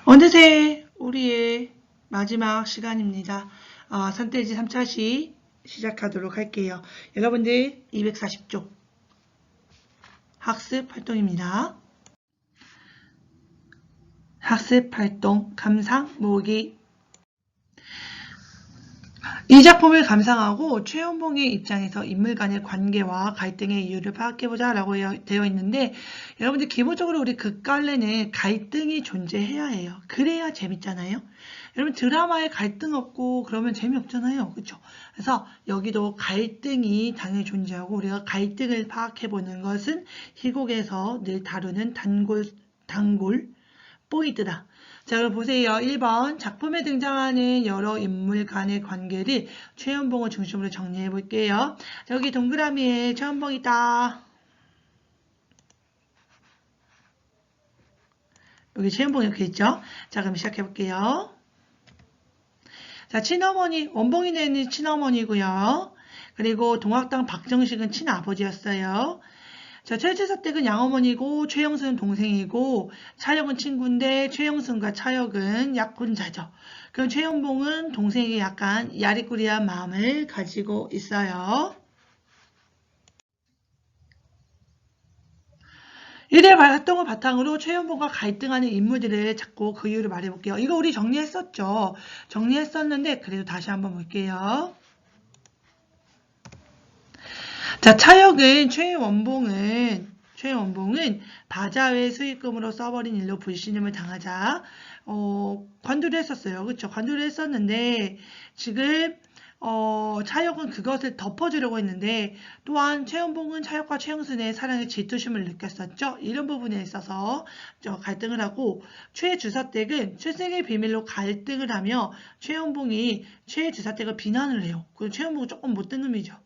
어느새 우리의 마지막 시간입니다. 산돼지 3차시 시작하도록 할게요. 여러분들 240쪽 학습 활동입니다. 학습 활동 감상 모으기. 이 작품을 감상하고 최연봉의 입장에서 인물 간의 관계와 갈등의 이유를 파악해보자 라고 되어 있는데, 여러분들 기본적으로 우리 극갈래는 갈등이 존재해야 해요. 그래야 재밌잖아요. 여러분 드라마에 갈등 없고 그러면 재미없잖아요. 그렇죠? 그래서 여기도 갈등이 당연히 존재하고 우리가 갈등을 파악해보는 것은 희곡에서 늘 다루는 단골 포인트다. 자, 그럼 보세요. 1번 작품에 등장하는 여러 인물 간의 관계를 최연봉을 중심으로 정리해 볼게요. 여기 동그라미에 최연봉 있다. 여기 최연봉 이렇게 있죠. 자, 그럼 시작해 볼게요. 자, 친어머니, 원봉이 내는 친어머니고요. 그리고 동학당 박정식은 친아버지였어요. 자, 최주사댁은 양어머니고 최영순은 동생이고 차혁은 친구인데 최영순과 차혁은 약혼자죠. 그럼 최연봉은 동생에게 약간 야리꾸리한 마음을 가지고 있어요. 이들 활동을 바탕으로 최연봉과 갈등하는 인물들을 찾고 그 이유를 말해볼게요. 이거 우리 정리했었죠. 정리했었는데 그래도 다시 한번 볼게요. 자, 차혁은 최원봉은 바자회 수익금으로 써버린 일로 불신임을 당하자 관두를 했었어요. 그렇죠? 관두를 했었는데 지금 차혁은 그것을 덮어주려고 했는데, 또한 최원봉은 차혁과 최영순의 사랑에 질투심을 느꼈었죠. 이런 부분에 있어서 갈등을 하고, 최주사댁은 출생의 비밀로 갈등을 하며 최원봉이 최주사댁을 비난을 해요. 그리고 최원봉은 조금 못된 놈이죠.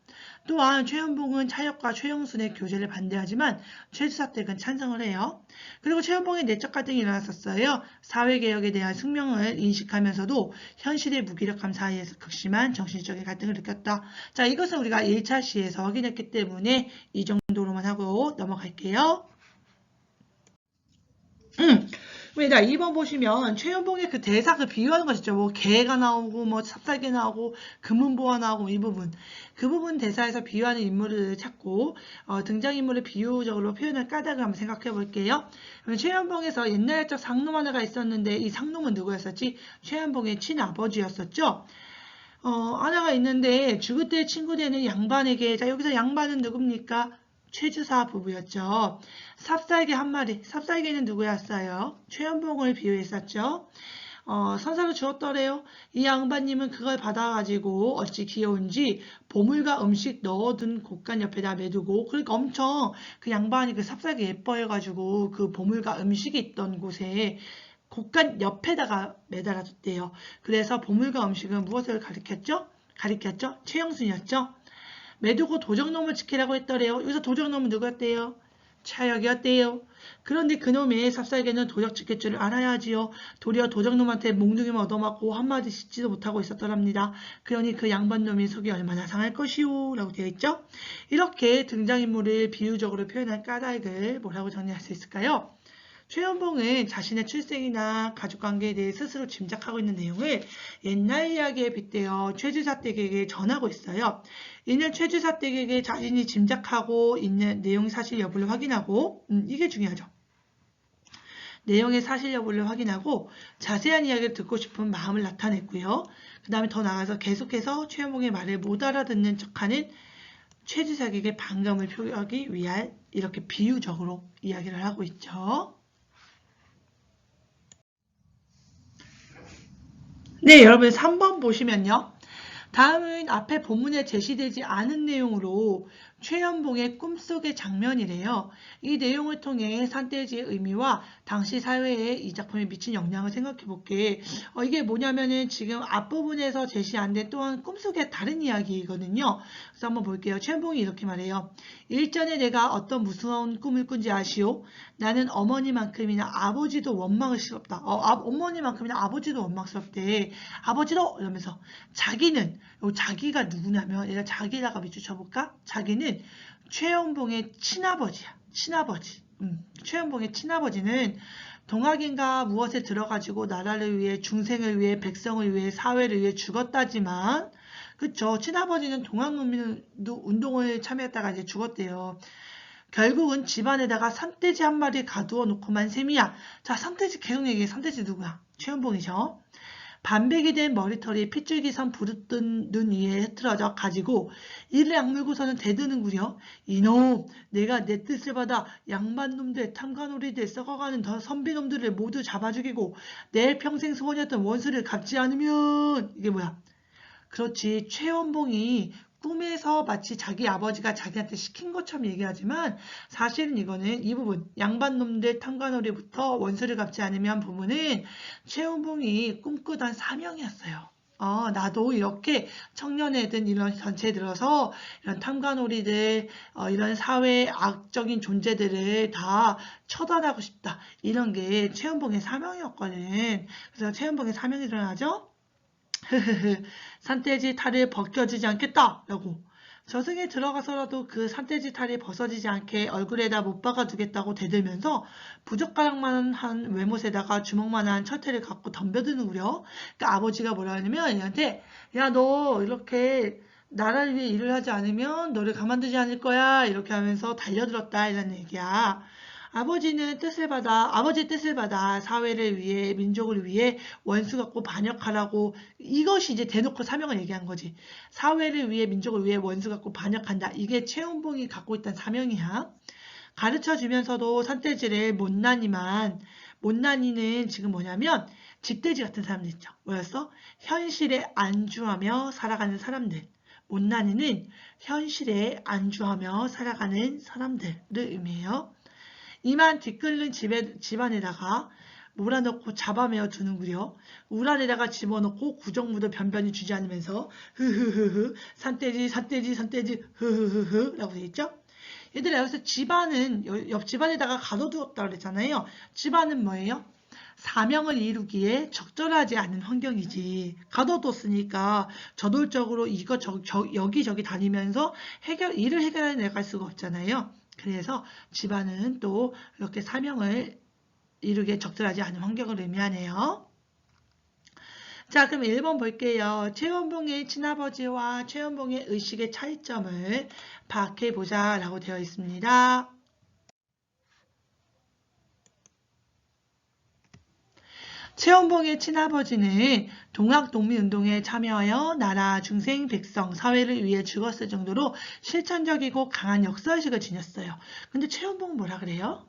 또한 최연봉은 차혁과 최영순의 교제를 반대하지만 최주사댁은 찬성을 해요. 그리고 최연봉의 내적 갈등이 일어났었어요. 사회개혁에 대한 숙명을 인식하면서도 현실의 무기력함 사이에서 극심한 정신적인 갈등을 느꼈다. 자, 이것은 우리가 1차 시에서 확인했기 때문에 이 정도로만 하고 넘어갈게요. 왜냐 2번 보시면 최연봉의 그 대사 그 비유하는 거 있죠. 뭐 개가 나오고 뭐 삽살개 나오고 금은보화 나오고 이 부분 그 부분 대사에서 비유하는 인물을 찾고 등장인물을 비유적으로 표현할 까닭을 한번 생각해 볼게요. 최연봉에서 옛날적 상놈 하나가 있었는데 이 상놈은 누구였었지? 최연봉의 친아버지였었죠. 하나가 있는데 죽을 때 친구 되는 양반에게, 자 여기서 양반은 누굽니까? 최주사 부부였죠. 삽살개 한 마리, 삽살개는 누구였어요? 최연봉을 비유했었죠. 선사로 주었더래요. 이 양반님은 그걸 받아가지고 어찌 귀여운지 보물과 음식 넣어둔 곳간 옆에다 매두고, 그러니까 엄청 그 양반이 그 삽살개 예뻐해가지고 그 보물과 음식이 있던 곳에 곳간 옆에다가 매달아뒀대요. 그래서 보물과 음식은 무엇을 가리켰죠? 최영순이었죠. 매두고 도적놈을 지키라고 했더래요. 여기서 도적놈은 누구였대요? 차혁이었대요. 그런데 그놈의 삽살개는 도적 지킬 줄 알아야지요. 도리어 도적놈한테 몽둥이만 얻어맞고 한마디 씻지도 못하고 있었더랍니다. 그러니 그 양반놈이 속이 얼마나 상할 것이오 라고 되어 있죠. 이렇게 등장인물을 비유적으로 표현한 까닭을 뭐라고 정리할 수 있을까요? 최연봉은 자신의 출생이나 가족관계에 대해 스스로 짐작하고 있는 내용을 옛날 이야기에 빗대어 최주사댁에게 전하고 있어요. 이는 최주사댁에게 자신이 짐작하고 있는 내용 사실 여부를 확인하고 이게 중요하죠. 내용의 사실 여부를 확인하고 자세한 이야기를 듣고 싶은 마음을 나타냈고요. 그 다음에 더 나아가서 계속해서 최연봉의 말을 못 알아듣는 척하는 최주사댁에게 반감을 표하기 위한 이렇게 비유적으로 이야기를 하고 있죠. 네, 여러분 3번 보시면요. 다음은 앞에 본문에 제시되지 않은 내용으로 최연봉의 꿈속의 장면이래요. 이 내용을 통해 산돼지의 의미와 당시 사회에 이 작품이 미친 영향을 생각해 볼게. 이게 뭐냐면은 지금 앞부분에서 제시 안 된 또한 꿈속의 다른 이야기거든요. 그래서 한번 볼게요. 최연봉이 이렇게 말해요. 일전에 내가 어떤 무서운 꿈을 꾼지 아시오? 나는 어머니만큼이나 아버지도 원망스럽다. 어머니만큼이나 아버지도 원망스럽대. 아버지도 이러면서 자기는 자기가 누구냐면 얘가 자기라고 밑줄 쳐볼까? 자기는 최연봉의 친아버지야. 친아버지. 최연봉의 친아버지는 동학인가 무엇에 들어가지고 나라를 위해, 중생을 위해, 백성을 위해, 사회를 위해 죽었다지만, 그쵸. 친아버지는 동학운동을 참여했다가 이제 죽었대요. 결국은 집안에다가 산돼지 한 마리 가두어 놓고만 셈이야. 자, 산돼지 계속 얘기해. 산돼지 누구야? 최연봉이죠. 반백이 된 머리털이 핏줄기선 부르뜬 눈 위에 흐트러져 가지고 이를 악물고서는 대드는구려. 이놈, 내가 내 뜻을 받아 양반놈들, 탐관오리들, 썩어가는 더 선비놈들을 모두 잡아 죽이고 내 평생 소원이었던 원수를 갚지 않으면, 이게 뭐야? 그렇지. 최연봉이 꿈에서 마치 자기 아버지가 자기한테 시킨 것처럼 얘기하지만 사실은 이거는 이 부분, 양반놈들 탐관오리부터 원수를 갚지 않으면 부분은 최연봉이 꿈꾸던 사명이었어요. 나도 이렇게 청년애들 이런 전체에 들어서 이런 탐관오리들, 이런 사회 악적인 존재들을 다 처단하고 싶다. 이런 게 최연봉의 사명이었거든. 그래서 최연봉의 사명이 드러나죠? 산돼지 탈을 벗겨주지 않겠다라고. 저승에 들어가서라도 그 산돼지 탈이 벗어지지 않게 얼굴에다 못 박아두겠다고 대들면서 부젓가락만 한 외못에다가 주먹만한 철퇴를 갖고 덤벼드는구려. 그러니까 아버지가 뭐라 하냐면 얘한테, 야, 너 이렇게 나라를 위해 일을 하지 않으면 너를 가만두지 않을 거야, 이렇게 하면서 달려들었다, 이런 얘기야. 아버지의 뜻을 받아 사회를 위해, 민족을 위해 원수 갖고 반역하라고. 이것이 이제 대놓고 사명을 얘기한 거지. 사회를 위해, 민족을 위해 원수 갖고 반역한다. 이게 최연봉이 갖고 있던 사명이야. 가르쳐 주면서도 산돼지를 못난이는 지금 뭐냐면 쥐돼지 같은 사람들 있죠. 뭐였어? 현실에 안주하며 살아가는 사람들. 못난이는 현실에 안주하며 살아가는 사람들을 의미해요. 이만 뒤끓는 집안에다가 몰아넣고 잡아매어 두는구려. 울 안에다가 집어넣고 구정무도 변변히 주지 않으면서 흐흐흐흐 산돼지 흐흐흐흐 라고 되어있죠. 얘들아, 여기서 집안은 옆 집안에다가 가둬두었다 그랬잖아요. 집안은 뭐예요? 사명을 이루기에 적절하지 않은 환경이지. 가둬뒀으니까 저돌적으로 여기저기 다니면서 일을 해결해 나갈 수가 없잖아요. 그래서 집안은 또 이렇게 사명을 이루기에 적절하지 않은 환경을 의미하네요. 자, 그럼 1번 볼게요. 최연봉의 친아버지와 최연봉의 의식의 차이점을 파악해보자 라고 되어 있습니다. 최연봉의 친아버지는 동학독립운동에 참여하여 나라, 중생, 백성, 사회를 위해 죽었을 정도로 실천적이고 강한 역사의식을 지녔어요. 근데 최연봉은 뭐라 그래요?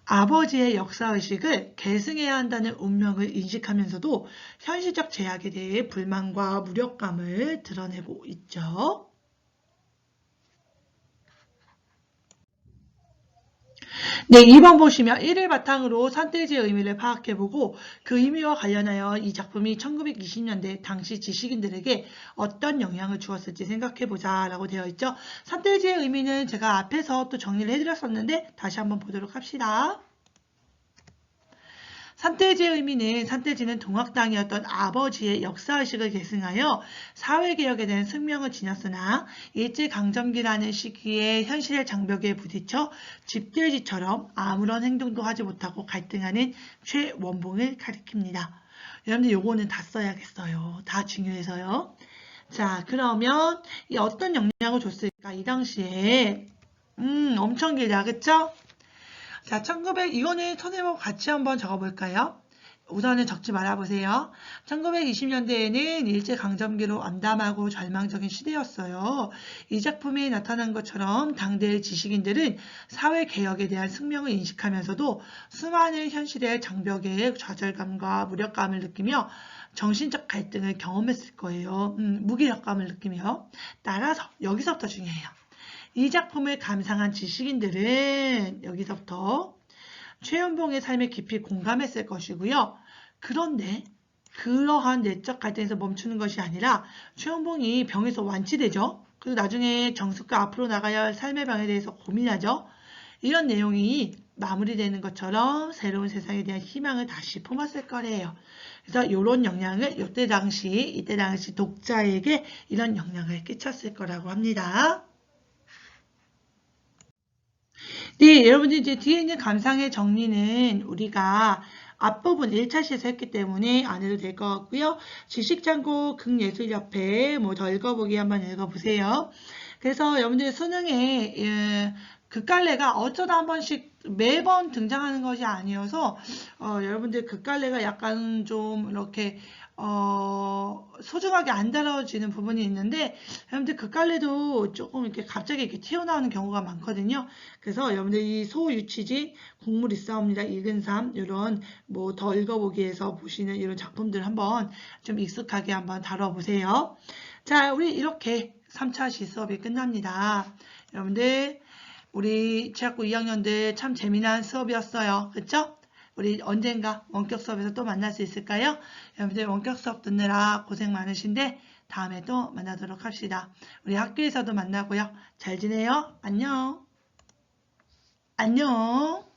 아버지의 역사의식을 계승해야 한다는 운명을 인식하면서도 현실적 제약에 대해 불만과 무력감을 드러내고 있죠. 네, 2번 보시면 1을 바탕으로 산돼지의 의미를 파악해보고 그 의미와 관련하여 이 작품이 1920년대 당시 지식인들에게 어떤 영향을 주었을지 생각해보자 라고 되어 있죠. 산돼지의 의미는 제가 앞에서 또 정리를 해드렸었는데 다시 한번 보도록 합시다. 산돼지의 의미는 산돼지는 동학당이었던 아버지의 역사의식을 계승하여 사회개혁에 대한 승명을 지녔으나 일제강점기라는 시기에 현실의 장벽에 부딪혀 집돼지처럼 아무런 행동도 하지 못하고 갈등하는 최원봉을 가리킵니다. 여러분들 요거는 다 써야겠어요. 다 중요해서요. 자, 그러면 이 어떤 영향을 줬을까? 이 당시에 엄청 길다, 그쵸? 자, 이거는 선생님하고 같이 한번 적어볼까요? 우선은 적지 말아보세요. 1920년대에는 일제강점기로 암담하고 절망적인 시대였어요. 이 작품에 나타난 것처럼 당대의 지식인들은 사회개혁에 대한 숙명을 인식하면서도 수많은 현실의 장벽에 좌절감과 무력감을 느끼며 정신적 갈등을 경험했을 거예요. 무기력감을 느끼며. 따라서 여기서부터 중요해요. 이 작품을 감상한 지식인들은 여기서부터 최연봉의 삶에 깊이 공감했을 것이고요. 그런데 그러한 내적 갈등에서 멈추는 것이 아니라 최연봉이 병에서 완치되죠. 그리고 나중에 정숙과 앞으로 나가야 할 삶의 방에 대해서 고민하죠. 이런 내용이 마무리되는 것처럼 새로운 세상에 대한 희망을 다시 품었을 거래요. 그래서 이런 영향을 이때 당시 독자에게 이런 영향을 끼쳤을 거라고 합니다. 네, 여러분들 이제 뒤에 있는 감상의 정리는 우리가 앞부분 1차 시에서 했기 때문에 안 해도 될 것 같고요. 지식창고 극예술협회 뭐 더 읽어보기 한번 읽어보세요. 그래서 여러분들 수능에 극갈래가 어쩌다 한 번씩 매번 등장하는 것이 아니어서 여러분들 극갈래가 약간 좀 이렇게 소중하게 안 다뤄지는 부분이 있는데 여러분들 극갈래도 조금 이렇게 갑자기 이렇게 튀어나오는 경우가 많거든요. 그래서 여러분들 이 소유치지 국물 있사옵니다. 읽은 삶 이런 뭐 더 읽어보기에서 보시는 이런 작품들 한번 좀 익숙하게 한번 다뤄보세요. 자, 우리 이렇게 3차 시수업이 끝납니다. 여러분들 우리 재학고 2학년들 참 재미난 수업이었어요. 그쵸? 우리 언젠가 원격 수업에서 또 만날 수 있을까요? 여러분들 원격 수업 듣느라 고생 많으신데 다음에 또 만나도록 합시다. 우리 학교에서도 만나고요. 잘 지내요. 안녕. 안녕.